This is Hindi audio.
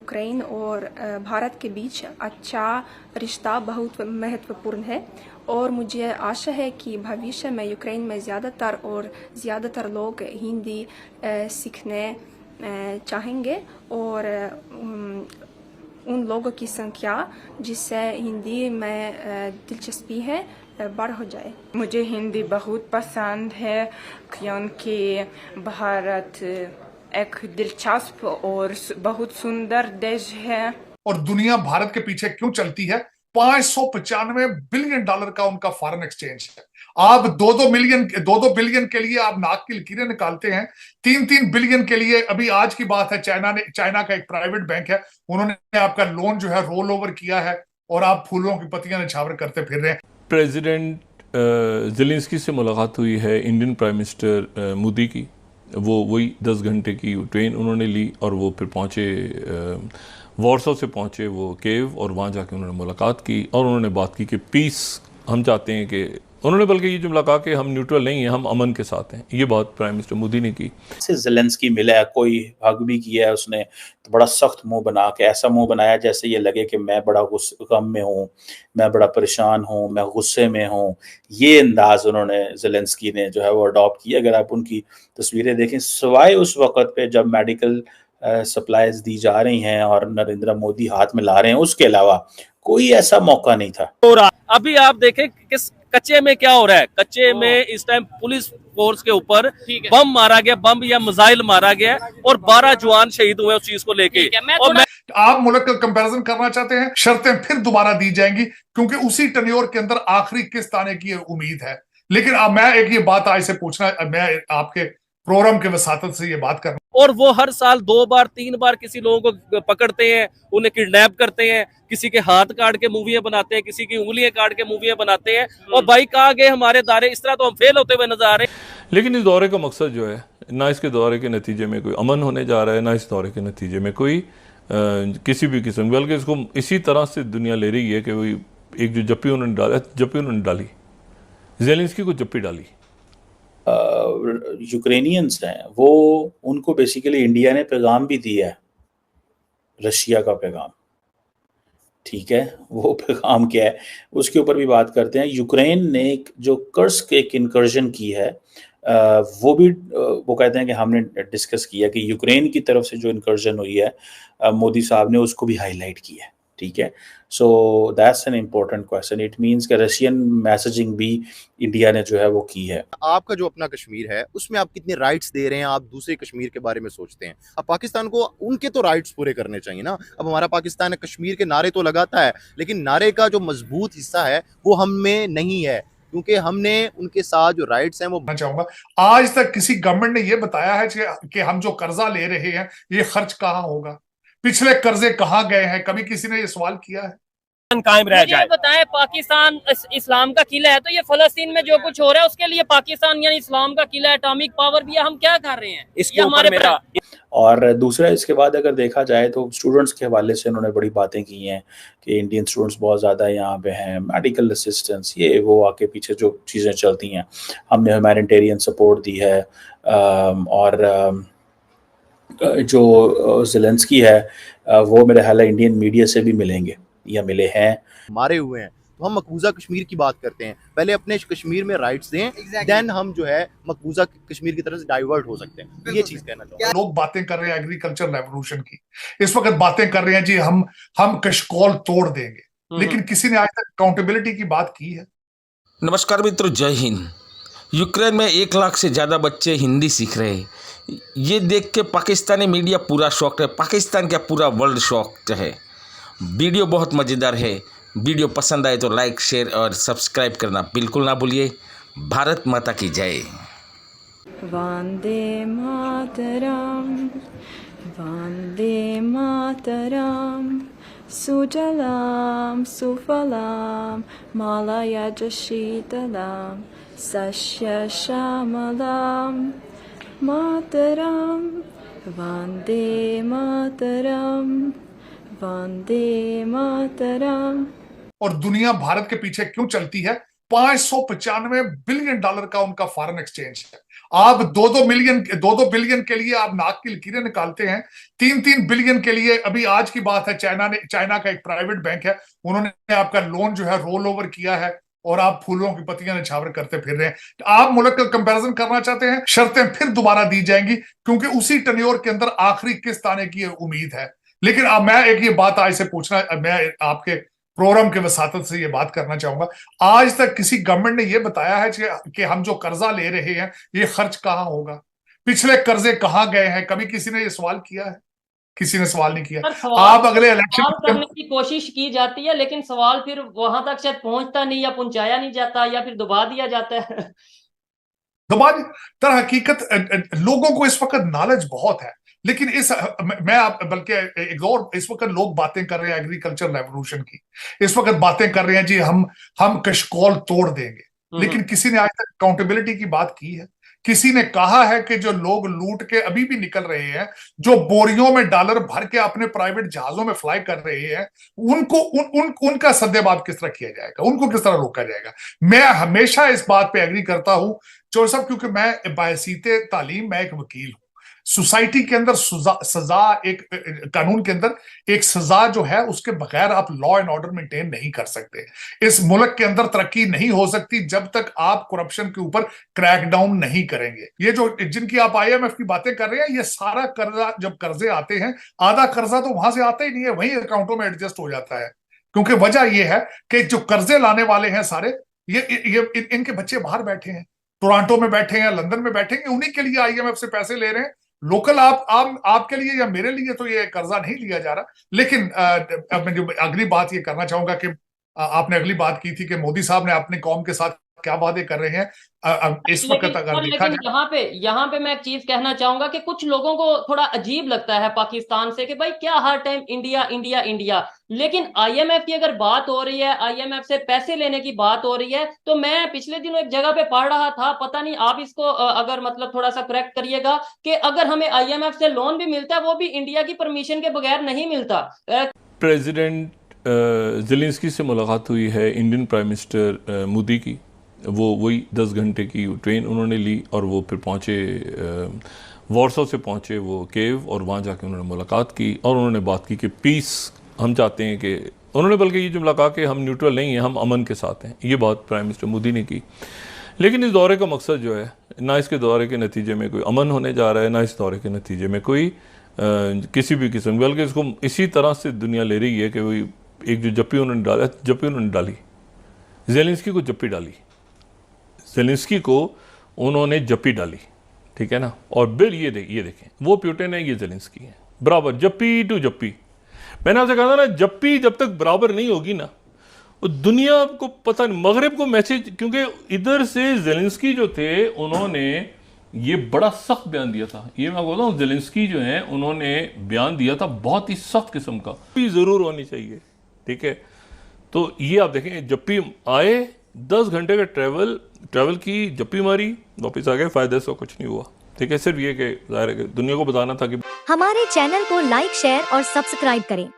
यूक्रेन और भारत के बीच अच्छा रिश्ता बहुत महत्वपूर्ण है और मुझे आशा है कि भविष्य में यूक्रेन में ज़्यादातर लोग हिंदी सीखने चाहेंगे और उन लोगों की संख्या जिससे हिंदी में दिलचस्पी है बढ़ हो जाए। मुझे हिंदी बहुत पसंद है क्योंकि भारत एक दिलचस्प और बहुत सुंदर देश है। और दुनिया भारत के पीछे क्यों चलती है? $595 बिलियन का उनका फॉरेन एक्सचेंज है। आप दो बिलियन के लिए आप नाक की लकीरें निकालते हैं। 3 बिलियन के लिए अभी आज की बात है, चाइना का एक प्राइवेट बैंक है, उन्होंने आपका लोन जो है रोल ओवर किया है और आप फूलों की पत्तियां निछावर करते फिर रहे हैं। प्रेसिडेंट ज़ेलेंस्की से मुलाकात हुई है इंडियन प्राइम मिनिस्टर मोदी की। वही 10 घंटे की ट्रेन उन्होंने ली और वो फिर पहुँचे वॉर्सो से पहुँचे वो केव, और वहाँ जाके उन्होंने मुलाकात की और उन्होंने बात की कि पीस हम चाहते हैं कि उन्होंने बल्कि ये जुमला कहा कि हम न्यूट्रल नहीं हैं, हम अमन के साथ हैं। ये बात प्राइम मिनिस्टर मोदी ने की। ज़ेलेंस्की मिला है, कोई हग भी किया है उसने, तो बड़ा सख्त मुंह बना के, ऐसा मुंह बनाया जैसे ये लगे कि मैं बड़ा गम में हूँ, मैं बड़ा परेशान हूँ, मैं गुस्से में हूँ। ये अंदाज उन्होंने ज़ेलेंस्की ने जो है वो अडॉप्ट किया। अगर आप उनकी तस्वीरें देखें, सिवाय उस वक्त पे जब मेडिकल सप्लाईज दी जा रही हैं और नरेंद्र मोदी हाथ में ला रहे हैं, उसके अलावा कोई ऐसा मौका नहीं था। और अभी आप देखें किस कच्चे में क्या हो रहा है। कच्चे में इस टाइम पुलिस फोर्स के ऊपर बम मारा गया, बम या मिसाइल मारा गया और 12 जवान शहीद हुए उस चीज को लेके। आप मुल्क का कंपैरिजन करना चाहते हैं, शर्तें फिर दोबारा दी जाएंगी क्योंकि उसी टेन्योर के अंदर आखिरी किस्त आने की उम्मीद है। लेकिन अब मैं एक ये बात आज से पूछना, मैं आपके प्रोग्राम के वसातत से ये बात करना, और वो हर साल 2 बार 3 बार किसी लोगों को पकड़ते हैं, उन्हें किडनैप करते हैं, किसी के हाथ काट के मूवियां बनाते हैं, किसी की उंगलियां काट के मूवियां बनाते हैं। और भाई कहाँ गए हमारे दायरे? इस तरह तो हम फेल होते हुए नजर आ रहे हैं। लेकिन इस दौरे का मकसद जो है, ना इसके दौरे के नतीजे में कोई अमन होने जा रहा है, ना इस दौरे के नतीजे में कोई किसी भी किस्म, बल्कि इसको इसी तरह से दुनिया ले रही है कि वही एक जो जप्पी उन्होंने डाली, ज़ेलेंस्की को जप्पी डाली। यूक्रेनियंस हैं वो, उनको बेसिकली इंडिया ने पैगाम भी दिया है, रशिया का पैगाम। ठीक है, वो पैगाम क्या है उसके ऊपर भी बात करते हैं। यूक्रेन ने जो कर्स्क एक इनकर्जन की है, वो भी वो कहते हैं कि हमने डिस्कस किया कि यूक्रेन की तरफ से जो इनकर्जन हुई है, मोदी साहब ने उसको भी हाईलाइट किया है। ठीक है, so that's an important question. It means कि रशियन मैसेजिंग भी इंडिया ने जो है वो की है। आपका जो अपना कश्मीर है उसमें आप कितने राइट्स दे रहे हैं, आप दूसरे कश्मीर के बारे में सोचते हैं? अब पाकिस्तान को उनके तो राइट्स पूरे करने चाहिए ना। अब हमारा पाकिस्तान कश्मीर के नारे तो लगाता है, लेकिन नारे का जो मजबूत हिस्सा है वो हम में नहीं है, क्योंकि हमने उनके साथ जो राइट्स हैं वो। मैं चाहूंगा, आज तक किसी गवर्नमेंट ने यह बताया है कि हम जो कर्जा ले रहे हैं ये खर्च कहाँ होगा, पिछले कर्जे कहाँ गए हैं? कभी किसी ने ये सवाल किया है? कायम रह जाए। बताएं, पाकिस्तान इस्लाम का किला है, तो ये फलस्तीन में जो कुछ हो रहा है उसके लिए पाकिस्तान यानी इस्लाम का किला, एटॉमिक पावर भी है, हम क्या कर रहे हैं इसके ऊपर मेरा। और दूसरा, इसके बाद अगर देखा जाए तो स्टूडेंट्स के हवाले से उन्होंने बड़ी बातें की हैं कि इंडियन स्टूडेंट्स बहुत ज़्यादा यहाँ पे हैं, मेडिकल असिस्टेंस, ये वो आके पीछे जो चीज़ें चलती हैं, हमने ह्यूमैनिटेरियन सपोर्ट दी है। और जो ज़ेलेंस्की है वो मेरे ख्याल है इंडियन मीडिया से भी मिलेंगे या मिले हैं, मारे हुए हैं। तो हम मकबूजा कश्मीर की बात करते हैं, पहले अपने कश्मीर में राइट्स दें, देन हम जो है मकबूजा कश्मीर की तरफ से डाइवर्ट हो सकते हैं। ये चीज कहना चाहूँगा। लोग बातें कर रहे हैं एग्रीकल्चर रेवोल्यूशन की, इस वक्त बातें कर रहे हैं जी हम कशकोल तोड़ देंगे, लेकिन किसी ने आज तक अकाउंटेबिलिटी की बात की है? नमस्कार मित्रों, जय हिंद। यूक्रेन में 1 लाख से ज़्यादा बच्चे हिंदी सीख रहे हैं। ये देख के पाकिस्तानी मीडिया पूरा शॉक्ड है, पाकिस्तान क्या पूरा वर्ल्ड शॉक्ड है। वीडियो बहुत मज़ेदार है। वीडियो पसंद आए तो लाइक, शेयर और सब्सक्राइब करना बिल्कुल ना भूलिए। भारत माता की जय। वंदे मातरम, वंदे मातरम, सुजलाम सुफलाम मलयज शीतलाम सस्य श्यामलाम मातरम, वंदे मातरम, वंदे मातरम। और दुनिया भारत के पीछे क्यों चलती है? $595 बिलियन का उनका फॉरेन एक्सचेंज है। आप 2-2 बिलियन के लिए आप नाक की लकीरें निकालते हैं। 3-3 बिलियन के लिए, अभी आज की बात है, चाइना का एक प्राइवेट बैंक है, उन्होंने आपका लोन जो है रोल ओवर किया है और आप फूलों की पत्तियां निछावर करते फिर रहे हैं। आप मुल्क का कंपैरिजन करना चाहते हैं, शर्तें फिर दोबारा दी जाएंगी क्योंकि उसी टेन्योर के अंदर आखिरी किस्त आने की उम्मीद है। लेकिन अब मैं एक ये बात आज से पूछना, मैं आपके प्रोग्राम के वसातत से ये बात करना चाहूंगा, आज तक किसी गवर्नमेंट ने ये बताया है कि हम जो कर्जा ले रहे हैं ये खर्च कहां होगा, पिछले कर्जे कहां गए हैं? कभी किसी ने ये सवाल किया है? किसी ने सवाल नहीं किया। आप अगले इलेक्शन करने की कोशिश की जाती है, लेकिन सवाल फिर वहां तक शायद पहुंचता नहीं, या पहुंचाया नहीं जाता, या फिर दबा दिया जाता है। दबा तर हकीकत लोगों को इस वक्त नॉलेज बहुत है, लेकिन बल्कि एक और, इस वक्त लोग बातें कर रहे हैं एग्रीकल्चर रेवोल्यूशन की, इस वक्त बातें कर रहे हैं जी हम कशकोल तोड़ देंगे, लेकिन किसी ने आज तक अकाउंटेबिलिटी की बात की है? किसी ने कहा है कि जो लोग लूट के अभी भी निकल रहे हैं, जो बोरियों में डॉलर भर के अपने प्राइवेट जहाजों में फ्लाई कर रहे हैं, उनका सद्देबाब किस तरह किया जाएगा, उनको किस तरह रोका जाएगा? मैं हमेशा इस बात पे एग्री करता हूं चौधरी साहब, क्योंकि मैं बायसीते तालीम, मैं एक वकील हूं। सोसाइटी के अंदर सजा, एक कानून के अंदर एक सजा जो है, उसके बगैर आप लॉ एंड ऑर्डर मेंटेन नहीं कर सकते। इस मुल्क के अंदर तरक्की नहीं हो सकती जब तक आप करप्शन के ऊपर क्रैकडाउन नहीं करेंगे। ये जो जिनकी आप IMF की बातें कर रहे हैं, ये सारा कर्जा, जब कर्जे आते हैं, आधा कर्जा तो वहां से आता ही नहीं है, वही अकाउंटों में एडजस्ट हो जाता है। क्योंकि वजह यह है कि जो कर्जे लाने वाले हैं सारे, ये इनके बच्चे बाहर बैठे हैं, टोरंटो में बैठे हैं, लंदन में बैठे हैं, उन्हीं के लिए IMF से पैसे ले रहे हैं। लोकल आपके लिए या मेरे लिए तो ये कर्जा नहीं लिया जा रहा। लेकिन अब मैं जो अगली बात ये करना चाहूंगा कि आपने अगली बात की थी कि मोदी साहब ने अपने कौम के साथ क्या वादे कर रहे हैं। इस वक्त अगर देखा जाए, यहाँ पे मैं एक चीज कहना चाहूंगा कि कुछ लोगों को थोड़ा अजीब लगता है पाकिस्तान से कि भाई क्या हर टाइम इंडिया इंडिया इंडिया, लेकिन IMF की अगर बात हो रही है, IMF से पैसे लेने की बात हो रही है, तो मैं पिछले दिनों एक जगह पे पढ़ रहा था, पता नहीं आप इसको अगर मतलब थोड़ा सा करेक्ट करिएगा, कि अगर हमें IMF से लोन भी मिलता है वो भी इंडिया की परमिशन के बगैर नहीं मिलता। प्रेसिडेंट ज़ेलेंस्की से मुलाकात हुई है इंडियन प्राइम मिनिस्टर मोदी की, वही 10 घंटे की ट्रेन उन्होंने ली और वो फिर पहुँचे वॉर्सो से पहुँचे वो केव, और वहाँ जाके उन्होंने मुलाकात की और उन्होंने बात की कि पीस हम चाहते हैं, कि उन्होंने बल्कि ये जुमला कहा कि हम न्यूट्रल नहीं हैं, हम अमन के साथ हैं। ये बात प्राइम मिनिस्टर मोदी ने की। लेकिन इस दौरे का मकसद जो है, ना इसके दौरे के नतीजे में कोई अमन होने जा रहा है, ना इस दौरे के नतीजे में कोई किसी भी किस्म, बल्कि इसको इसी तरह से दुनिया ले रही है कि वही एक जो जप्पी उन्होंने डाली, ज़ेलेंस्की को जप्पी डाली, ज़ेलेंस्की को उन्होंने जप्पी डाली, ठीक है ना। और बिल ये देखें, वो प्यूटिन है, ये ज़ेलेंस्की है, बराबर जप्पी टू जप्पी। मैंने आपसे कहा था ना, जप्पी जब तक बराबर नहीं होगी ना, वो दुनिया को पता नहीं, मगरिब को मैसेज, क्योंकि इधर से ज़ेलेंस्की जो थे उन्होंने ये बड़ा सख्त बयान दिया था। ये मैं बोलता हूँ, ज़ेलेंस्की जो है उन्होंने बयान दिया था बहुत ही सख्त किस्म का, भी ज़रूर होनी चाहिए, ठीक है। तो ये आप देखें, जप्पी आए, 10 घंटे का ट्रैवल की, जप्पी मारी, वापस आ गए, फायदे से कुछ नहीं हुआ, ठीक है। सिर्फ ये कि जाहिर है कि दुनिया को बताना था कि हमारे चैनल को लाइक, शेयर और सब्सक्राइब करें